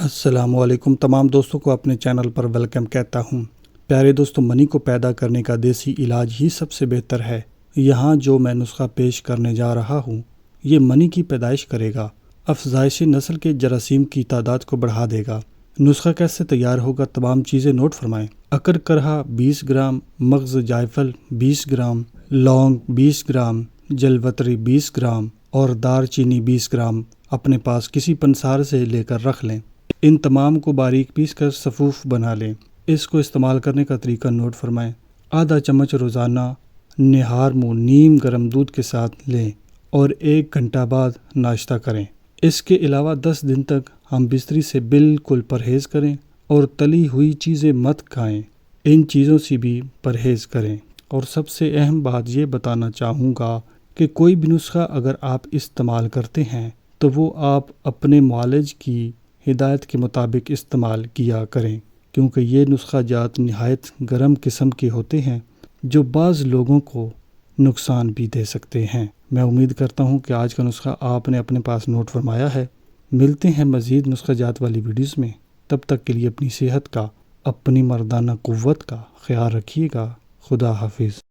السلام علیکم تمام دوستوں کو اپنے چینل پر ویلکم کہتا ہوں۔ پیارے دوستوں، منی کو پیدا کرنے کا دیسی علاج ہی سب سے بہتر ہے۔ یہاں جو میں نسخہ پیش کرنے جا رہا ہوں یہ منی کی پیدائش کرے گا، افزائش نسل کے جراثیم کی تعداد کو بڑھا دے گا۔ نسخہ کیسے تیار ہوگا، تمام چیزیں نوٹ فرمائیں۔ اکر کرہا 20 گرام، مغز جائفل 20 گرام، لونگ 20 گرام، جلوتری 20 گرام اور دار چینی 20 گرام اپنے پاس کسی پنسار سے لے کر رکھ لیں۔ ان تمام کو باریک پیس کر صفوف بنا لیں۔ اس کو استعمال کرنے کا طریقہ نوٹ فرمائیں۔ آدھا چمچ روزانہ نہار منہ نیم گرم دودھ کے ساتھ لیں اور 1 گھنٹہ بعد ناشتہ کریں۔ اس کے علاوہ 10 دن تک ہم بستری سے بالکل پرہیز کریں اور تلی ہوئی چیزیں مت کھائیں۔ ان چیزوں سے بھی پرہیز کریں۔ اور سب سے اہم بات یہ بتانا چاہوں گا کہ کوئی بھی نسخہ اگر آپ استعمال کرتے ہیں تو وہ آپ اپنے معالج کی ہدایت کے مطابق استعمال کیا کریں، کیونکہ یہ نسخہ جات نہایت گرم قسم کے ہوتے ہیں جو بعض لوگوں کو نقصان بھی دے سکتے ہیں۔ میں امید کرتا ہوں کہ آج کا نسخہ آپ نے اپنے پاس نوٹ فرمایا ہے۔ ملتے ہیں مزید نسخہ جات والی ویڈیوز میں، تب تک کے لیے اپنی صحت کا، اپنی مردانہ قوت کا خیال رکھیے گا۔ خدا حافظ۔